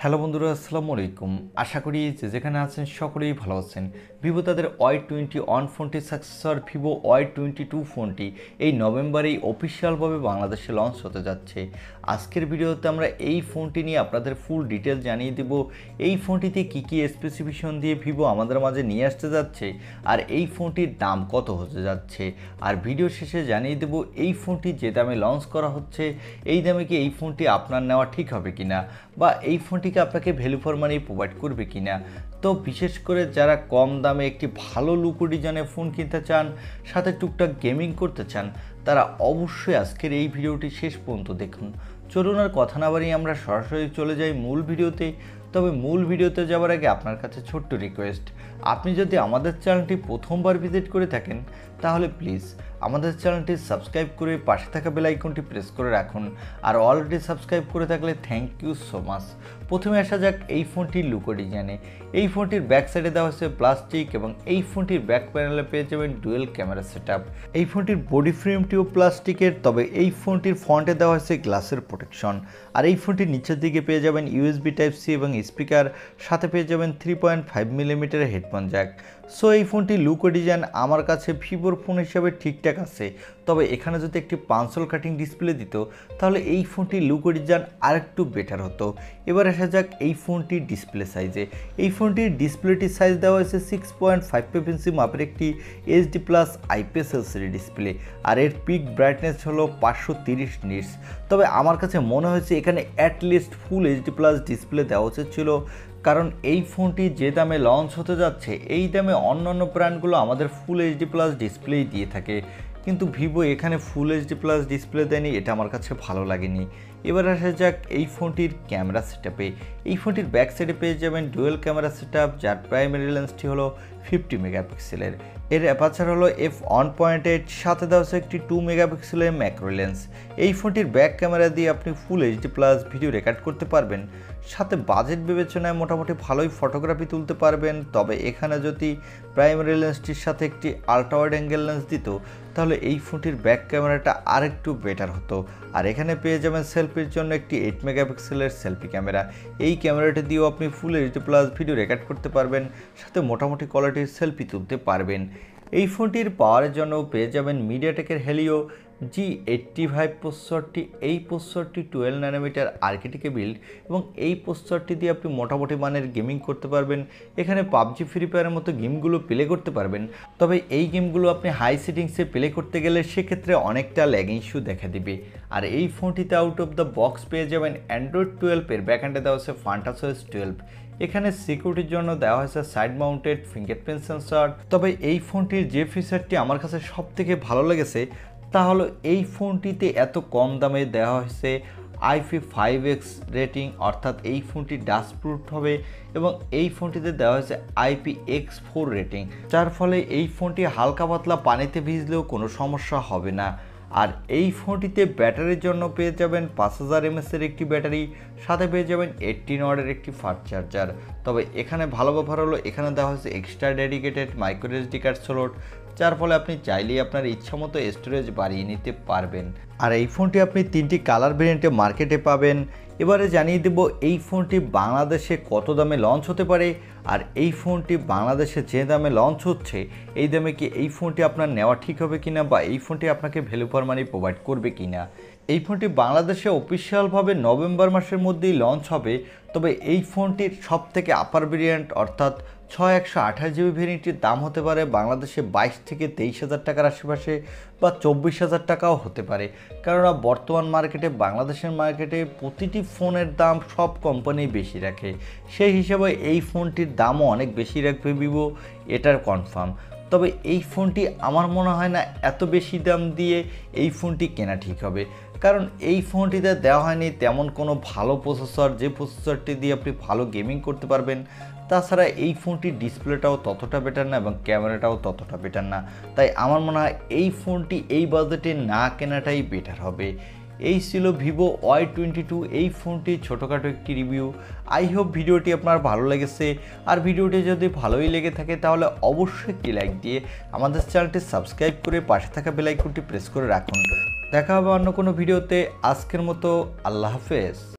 Hello বন্ধুরা, আসসালামু আলাইকুম। আশা করি যেখানে আছেন সকলেই ভালো আছেন। ভিভো তাদের Y21 ফোনটির সাকসেসর ভিভো Y22 ফোনটি এই নভেম্বরেই অফিসিয়ালভাবে বাংলাদেশে লঞ্চ হতে যাচ্ছে। আজকের ভিডিওতে আমরা এই ফোনটি নিয়ে আপনাদের ফুল ডিটেলস জানিয়ে দেব। এই ফোনটিতে কী কী স্পেসিফিকেশন দিয়ে ভিভো আমাদের মাঝে নিয়ে আসতে যাচ্ছে, আর এই ফোনটির দাম কত হতে যাচ্ছে। আর ভিডিও শেষে জানিয়ে দেব এই ফোনটি যে দামে লঞ্চ করা হচ্ছে এই দামে কি এই ফোনটি আপনার নেওয়া ঠিক হবে কিনা, বা এই ফোনটিকে আপনাকে ভ্যালু ফর মানি প্রোভাইড করবে কিনা। তো বিশেষ করে যারা কম দামে একটি ভালো লুকো ডিজাইনের ফোন কিনতে চান, সাথে টুকটাক গেমিং করতে চান, তারা অবশ্যই আজকের এই ভিডিওটি শেষ পর্যন্ত দেখুন। চলুন আর কথা না বাড়িয়ে আমরা সরাসরি চলে যাই মূল ভিডিওতে। তবে মূল ভিডিওতে যাওয়ার আগে আপনার কাছে ছোট্ট রিকোয়েস্ট, আপনি যদি আমাদের চ্যানেলটি প্রথমবার ভিজিট করে থাকেন তাহলে প্লিজ আমাদের চ্যানেলটি সাবস্ক্রাইব করে পাশে থাকা বেল আইকনটি প্রেস করে রাখুন। আর অলরেডি সাবস্ক্রাইব করে থাকলে থ্যাংক ইউ সো মাচ। প্রথমে আসা যাক এই ফোনটির লুকো ডিজাইনে। এই ফোনটির ব্যাক সাইডে দেওয়া হচ্ছে প্লাস্টিক এবং এই ফোনটির ব্যাক প্যানেলে পেয়ে যাবেন ডুয়েল ক্যামেরা সেটআপ। এই ফোনটির বডি ফ্রেমটিও প্লাস্টিকের, তবে এই ফোনটির ফ্রন্টে দেওয়া হয়েছে গ্লাসের প্রোটেকশন। আর এই ফোনটির নিচের দিকে পেয়ে যাবেন ইউএসবি টাইপ সি এবং স্পিকার, সাথে পেয়ে যাবেন 3.5 মিলিমিটারের হেডফোন জ্যাক। সো এই ফোনটির লুকো ডিজাইন আমার কাছে ভিভোর ফোন হিসাবে ঠিকঠাক আছে, তবে এখানে যদি একটি পাঞ্চল কাটিং ডিসপ্লে দিত তাহলে এই ফোনটির লুকো ডিজাইন আরেকটু বেটার হতো। এবার আসা যাক এই ফোনটির ডিসপ্লে সাইজে। এই ফোনটির ডিসপ্লেটির সাইজ দেওয়া হয়েছে 6.5 ইঞ্চি মাপের একটি HD plus IPS LCD display, আর এর পিক ব্রাইটনেস হলো 530 নিটস। তবে আমার কাছে মনে হয়েছে এখানে at least full HD plus display দেওয়া উচিত ছিল, কারণ এই ফোনটি যে দামে লঞ্চ হতে যাচ্ছে এই দামে অন্যান্য ব্র্যান্ডগুলো আমাদের ফুল এইচডি প্লাস ডিসপ্লেই দিয়ে থাকে, কিন্তু ভিভো এখানে ফুল এইচডি প্লাস ডিসপ্লে দেয়নি, এটা আমার কাছে ভালো লাগেনি। এবার আসা যাক এই ফোনটির ক্যামেরা সেটআপে। এই ফোনটির ব্যাক সাইডে পেয়ে যাবেন ডুয়েল ক্যামেরা সেটআপ, যার প্রাইমারি লেন্সটি হলো 50 মেগাপিক্সেলের। এর অ্যাপারচার হলো f1.8, সাথে দেওয়া হচ্ছে একটি 2 মেগাপিক্সেলের ম্যাক্রো লেন্স। এই ফোনটির ব্যাক ক্যামেরা দিয়ে আপনি full HD plus video record করতে পারবেন, সাথে বাজেট বিবেচনায় মোটামুটি ভালোই ফটোগ্রাফি তুলতে পারবেন। তবে এখানে যদি প্রাইমারি লেন্সটির সাথে একটি আলট্রা ওয়াইড অ্যাঙ্গেল লেন্স দিত তাহলে এই ফোনটির ব্যাক ক্যামেরাটা আরেকটু বেটার হতো। আর এখানে পেয়ে যাবেন সেলফির জন্য একটি 8 মেগাপিক্সেলের সেলফি ক্যামেরা। এই ক্যামেরাটি দিয়েও আপনি full HD plus video record করতে পারবেন, সাথে মোটামুটি কোয়ালিটির সেলফি তুলতে পারবেন। এই ফোনটির পাওয়ারের জন্য পেয়ে যাবেন মিডিয়াটেকের হেলিও G85 প্রসেসরটি। এই প্রসেসরটি 12 ন্যানোমিটার আর্কিটেক্টে বিল্ড, এবং এই প্রসেসরটি দিয়ে আপনি মোটামুটি মানের গেমিং করতে পারবেন। এখানে পাবজি ফ্রি ফায়ারের মতো গেমগুলো প্লে করতে পারবেন, তবে এই গেমগুলো আপনি হাই সেটিংসে প্লে করতে গেলে সেক্ষেত্রে অনেকটা ল্যাগিং ইস্যু দেখা দিবে। আর এই ফোনটিতে আউট অফ দ্য বক্স পেয়ে যাবেন অ্যান্ড্রয়েড 12 এর ব্যাকএন্ডে দেওয়া হচ্ছে ফান্টাসোস 12। এখানে সিকিউরিটির জন্য দেওয়া হয়েছে সাইড মাউন্টেড ফিঙ্গারপ্রিন্ট সেন্সর। তবে এই ফোনটির যে ফিচারটি আমার কাছে সব থেকে ভালো লেগেছে তা হলো এই ফোনটিতে এত কম দামে দেওয়া হয়েছে IP5X রেটিং, অর্থাৎ এই ফোনটি ডাস্টপ্রুফ হবে, এবং এই ফোনটিতে দেওয়া হয়েছে IPX4 রেটিং, যার ফলে এই ফোনটি হালকা পাতলা পানিতে ভিজলেও কোনো সমস্যা হবে না। আর এই ফোনটিতে ব্যাটারির জন্য পেয়ে যাবেন 5000 mAh এর একটি ব্যাটারি, সাথে পেয়ে যাবেন 18 ওয়াটের একটি ফাস্ট চার্জার। তবে এখানে ভালো ব্যাপার হলো এখানে দেওয়া হয়েছে extra dedicated micro SD card slot, যার ফলে আপনি চাইলেই আপনার ইচ্ছা মতো স্টোরেজ বাড়িয়ে নিতে পারবেন। আর এই ফোনটি আপনি 3টি কালার ভেরিয়েন্টে মার্কেটে পাবেন। এবারে জানিয়ে দেব এই ফোনটি বাংলাদেশে কত দামে লঞ্চ হতে পারে, আর এই ফোনটি বাংলাদেশে যে দামে লঞ্চ হচ্ছে এই দামে কি এই ফোনটি আপনার নেওয়া ঠিক হবে কিনা, বা এই ফোনটি আপনাকে ভ্যালু ফর মানি প্রোভাইড করবে কিনা। এই ফোনটি বাংলাদেশে অফিসিয়ালভাবে নভেম্বর মাসের মধ্যেই লঞ্চ হবে। তবে এই ফোনটির সব থেকে আপার ভেরিয়েন্ট অর্থাৎ 6128GB ভেরিয়েন্টটির দাম হতে পারে বাংলাদেশে 22 থেকে 23,000 টাকার আশেপাশে, বা 24,000 টাকাও হতে পারে। কেননা বর্তমান মার্কেটে বাংলাদেশের মার্কেটে প্রতিটি ফোনের দাম সব কোম্পানি বেশি রাখে, সেই হিসাবে এই ফোনটির দামও অনেক বেশি রাখবে ভিভো, এটার কনফার্ম। তবে এই ফোনটি আমার মনে হয় না এত বেশি দাম দিয়ে এই ফোনটি কেনা ঠিক হবে, কারণ এই ফোনটিতে দেওয়া হয়নি তেমন কোনো ভালো প্রসেসর, যে প্রসেসরটি দিয়ে আপনি ভালো গেমিং করতে পারবেন। তাছাড়া এই ফোনটির ডিসপ্লেটাও ততটা বেটার না এবং ক্যামেরাটাও ততটা বেটার না, তাই আমার মনে হয় এই ফোনটি এই বাজেটে না কেনাটাই বেটার হবে। এই ছিল ভিভো Y22 এই ফোনটি ছোটোখাটো একটি রিভিউ। আই হোপ ভিডিওটি আপনার ভালো লেগেছে, আর ভিডিওটি যদি ভালোই লেগে থাকে তাহলে অবশ্যই একটি লাইক দিয়ে আমাদের চ্যানেলটি সাবস্ক্রাইব করে পাশে থাকা বেল আইকনটি প্রেস করে রাখুন। দেখা হবে অন্য কোনো ভিডিওতে। আজকের মতো আল্লাহ হাফেজ।